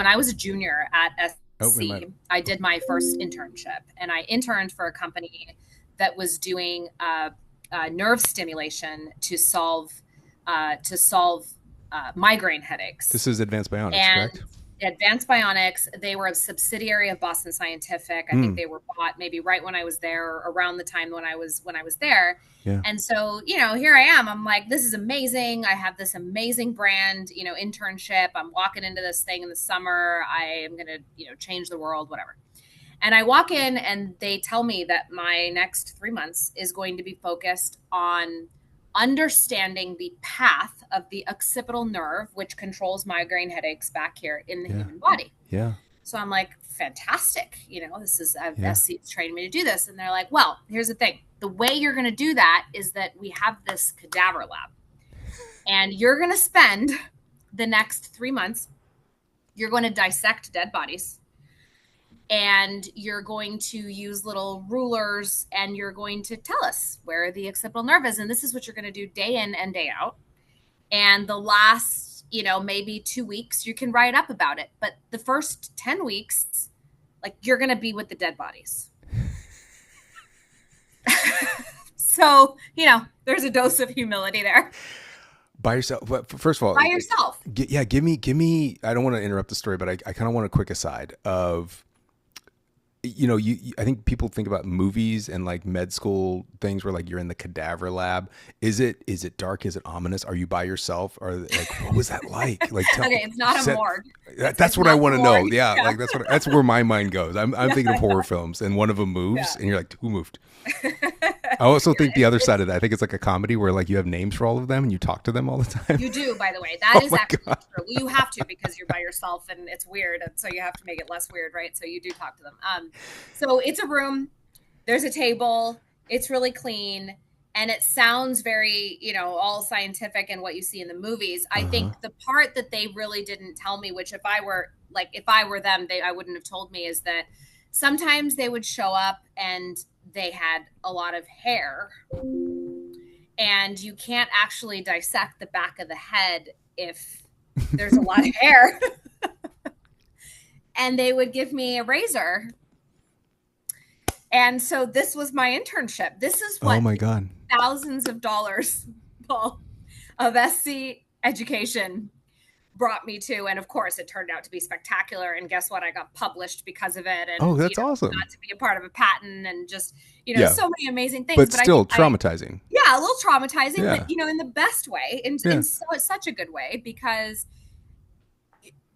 when I was a junior at Oh, we might. SC, I did my first internship, and I interned for a company that was doing nerve stimulation to solve migraine headaches. This is Advanced Bionics, And correct? Advanced Bionics, they were a subsidiary of Boston Scientific. I think Mm, they were bought maybe right when I was there, or around the time when I was there. yeah. And so, here I am. I'm like, this is amazing. I have this amazing brand, internship. I'm walking into this thing in the summer. I am going to, change the world, whatever. And I walk in and they tell me that my next 3 months is going to be focused on understanding the path of the occipital nerve, which controls migraine headaches back here in the Yeah. human body. Yeah. So I'm like, fantastic. This is, Yeah. SC's trained me to do this. And they're like, well, here's the thing. The way you're going to do that is that we have this cadaver lab, and you're going to spend the next 3 months, you're going to dissect dead bodies, and you're going to use little rulers, and you're going to tell us where the occipital nerve is. And this is what you're going to do day in and day out. And the last, maybe 2 weeks, you can write up about it. But the first 10 weeks, like, you're going to be with the dead bodies. So, there's a dose of humility there. By yourself. But first of all, By yourself. give me, I don't want to interrupt the story, but I kind of want a quick aside of, I think people think about movies and like med school things where like you're in the cadaver lab. Is it dark? Is it ominous? Are you by yourself? Or like, what was that like? Like, Okay, it's not a morgue. That's what I want to know. Yeah, Yeah. like that's where my mind goes. I'm thinking of horror films, and one of them moves, and you're like, who moved? I also think the other side of that, I think it's like a comedy where like you have names for all of them and you talk to them all the time. You do, by the way. That is my actually God. true. You have to, because you're by yourself and it's weird. And so you have to make it less weird, right? So you do talk to them. So it's a room, there's a table, it's really clean, and it sounds very, all scientific and what you see in the movies. I think the part that they really didn't tell me, which if I were them, I wouldn't have told me, is that sometimes they would show up and they had a lot of hair, and you can't actually dissect the back of the head if there's a lot of hair. And they would give me a razor. And so this was my internship. This is what Oh my God. thousands of dollars, Paul, of SC education brought me to. And of course, it turned out to be spectacular. And guess what? I got published because of it. And Oh, that's awesome. got to be a part of a patent, and just, Yeah. so many amazing things. But still I traumatizing. yeah, a little traumatizing, Yeah. but in the best way, in such a good way, because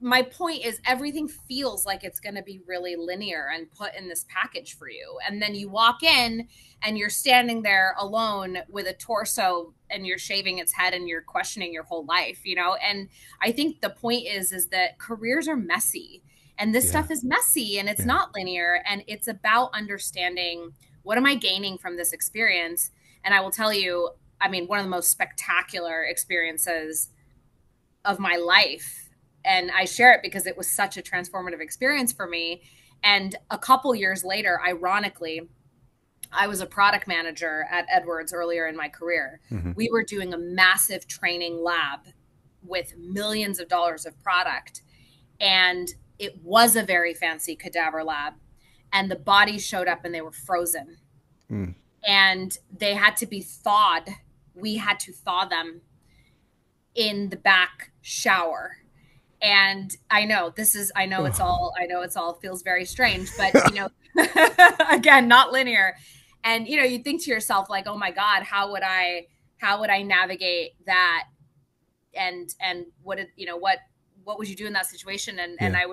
my point is everything feels like it's going to be really linear and put in this package for you. And then you walk in and you're standing there alone with a torso, and you're shaving its head, and you're questioning your whole life, and I think the point is that careers are messy, and this stuff is messy, and it's not linear, and it's about understanding, what am I gaining from this experience? And I will tell you, I mean, one of the most spectacular experiences of my life, and I share it because it was such a transformative experience for me. And a couple years later, ironically, I was a product manager at Edwards earlier in my career. Mm-hmm. We were doing a massive training lab with millions of dollars of product. And it was a very fancy cadaver lab. And the bodies showed up and they were frozen. Mm. And they had to be thawed. We had to thaw them in the back shower. And I know it's all feels very strange, but again, not linear. And you think to yourself, like, oh my God, how would I navigate that? And what would you do in that situation? And I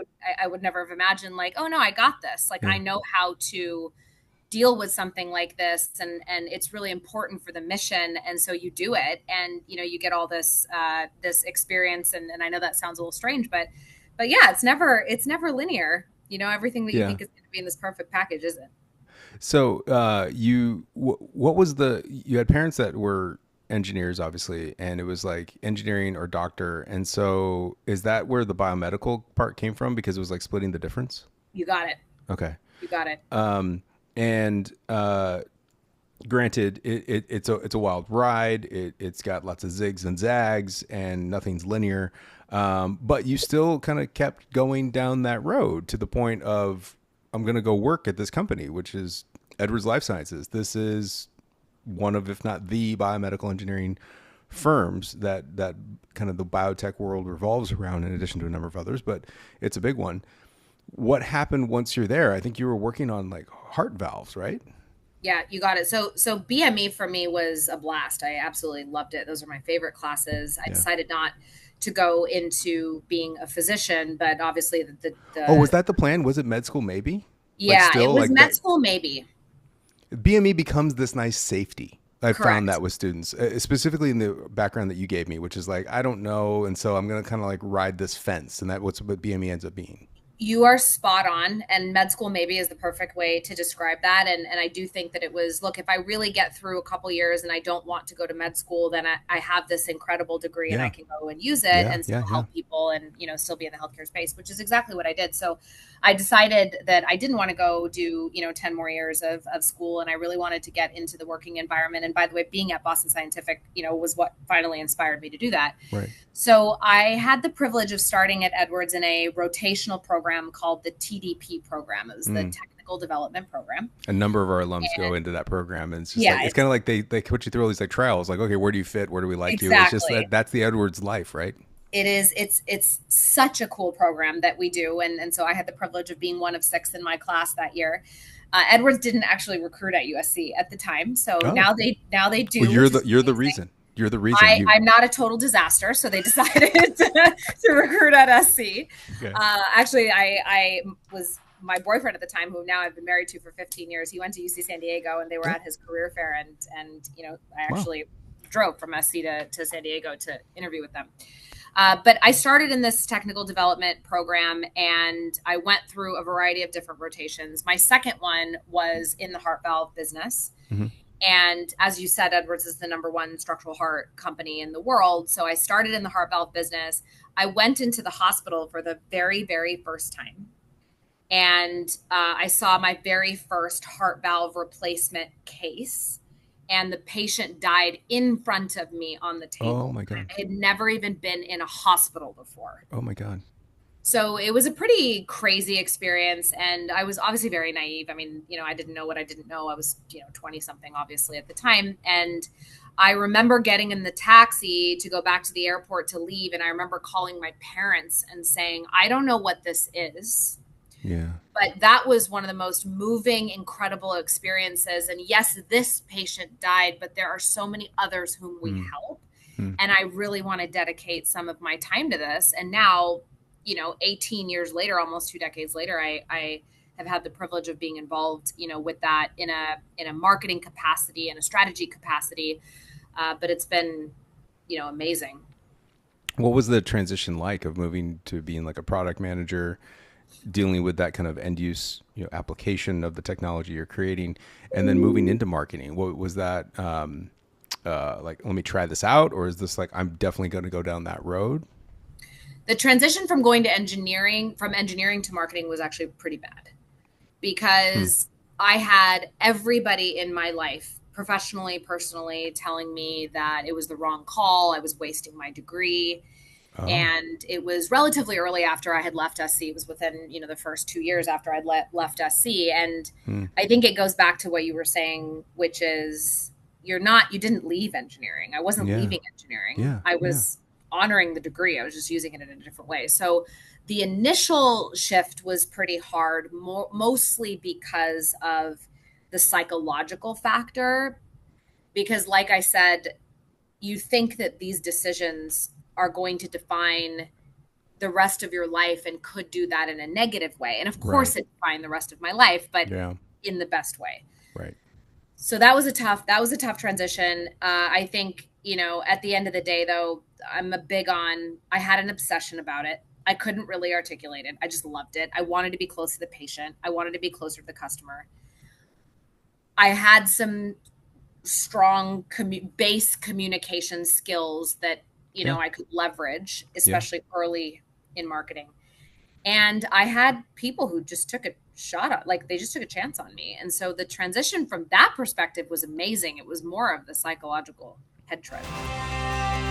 would never have imagined, like, oh no, I got this. Like, I know how to deal with something like this, and it's really important for the mission, and so you do it, and you get all this experience, and I know that sounds a little strange, but yeah, it's never linear. Everything that you think is going to be in this perfect package isn't. So you had parents that were engineers, obviously, and it was like engineering or doctor, and so is that where the biomedical part came from, because it was like splitting the difference? You got it. Okay. You got it. And Granted, it's a wild ride. It's got lots of zigs and zags, and nothing's linear. But you still kind of kept going down that road to the point of I'm going to go work at this company, which is Edwards Life Sciences. This is one of, if not the biomedical engineering firms that kind of the biotech world revolves around, in addition to a number of others, but it's a big one. What happened once you're there? I think you were working on like heart valves, right? Yeah, you got it. So BME for me was a blast. I absolutely loved it. Those are my favorite classes. I Yeah. decided not to go into being a physician, but obviously Oh, was the that the plan? Was it med school maybe? Like yeah, it still was like med that school maybe. BME becomes this nice safety. I found Correct. that with students, specifically in the background that you gave me, which is like I don't know, and so I'm gonna kind of like ride this fence, and that what's what BME ends up being. You are spot on, and med school maybe is the perfect way to describe that. And I do think that it was, look, if I really get through a couple years and I don't want to go to med school, then I have this incredible degree and I Yeah, can go and use it yeah, and still yeah, yeah. help people and, still be in the healthcare space, which is exactly what I did. So I decided that I didn't want to go do 10 more years of school, and I really wanted to get into the working environment. And by the way, being at Boston Scientific was what finally inspired me to do that. Right. So I had the privilege of starting at Edwards in a rotational program called the TDP program. It was the Mm. Technical Development Program. A number of our alums go And into that program, and it's just like yeah, it's kind of like they put you through all these like trials, like okay, where do you fit? Where do we like you? It's just exactly. that's the Edwards life, right? It is. It's such a cool program that we do, and so I had the privilege of being one of six in my class that year. Edwards didn't actually recruit at USC at the time, so Oh, now they well, do, which is you're the amazing. reason. You're the reason. You I'm not a total disaster, so they decided to recruit at SC. okay? Actually, I was my boyfriend at the time, who now I've been married to for 15 years. He went to UC San Diego, and they were Yeah. at his career fair, and I Wow. actually drove from SC to San Diego to interview with them. But I started in this technical development program, and I went through a variety of different rotations. My second one was in the heart valve business. Mm-hmm. And as you said, Edwards is the number one structural heart company in the world. So I started in the heart valve business. I went into the hospital for the very, very first time. And I saw my very first heart valve replacement case. And the patient died in front of me on the Oh table. my god. I had never even been in a hospital before. Oh my god. So it was a pretty crazy experience. And I was obviously very naive. I mean, I didn't know what I didn't know. I was, 20 something, obviously, at the time. And I remember getting in the taxi to go back to the airport to leave. And I remember calling my parents and saying, I don't know what this is. Yeah. But that was one of the most moving, incredible experiences. And yes, this patient died, but there are so many others whom we Mm. help. Mm. And I really want to dedicate some of my time to this. And now, 18 years later, almost 2 decades later, I have had the privilege of being involved, with that in a marketing capacity and a strategy capacity. But it's been, amazing. What was the transition like of moving to being like a product manager, dealing with that kind of end use, application of the technology you're creating, and then moving into marketing? What was that? Like, let me try this out, or is this like I'm definitely going to go down that road? The transition from going to engineering, from engineering to marketing, was actually pretty bad Hmm. because I had everybody in my life, professionally, personally, telling me that it was the wrong call. I was wasting my degree. Oh. And it was relatively early after I had left SC. It was within, the first 2 years after I'd left SC. And Hmm. I think it goes back to what you were saying, which is you didn't leave engineering. I wasn't Yeah. leaving engineering. Yeah. I Yeah. was honoring the degree. I was just using it in a different way. So the initial shift was pretty hard, mostly because of the psychological factor. Because, like I said, you think that these decisions are going to define the rest of your life and could do that in a negative way. And of Right. course, it defined the rest of my life, but Yeah. in the best way. Right. So that was a tough transition. I think, at the end of the day, though, I had an obsession about it. I couldn't really articulate it. I just loved it. I wanted to be close to the patient. I wanted to be closer to the customer. I had some strong base communication skills that Yeah. I could leverage, Yeah. especially early in marketing. And I had people who just took it shot up, like they just took a chance on me. And so the transition from that perspective was amazing. It was more of the psychological head trip.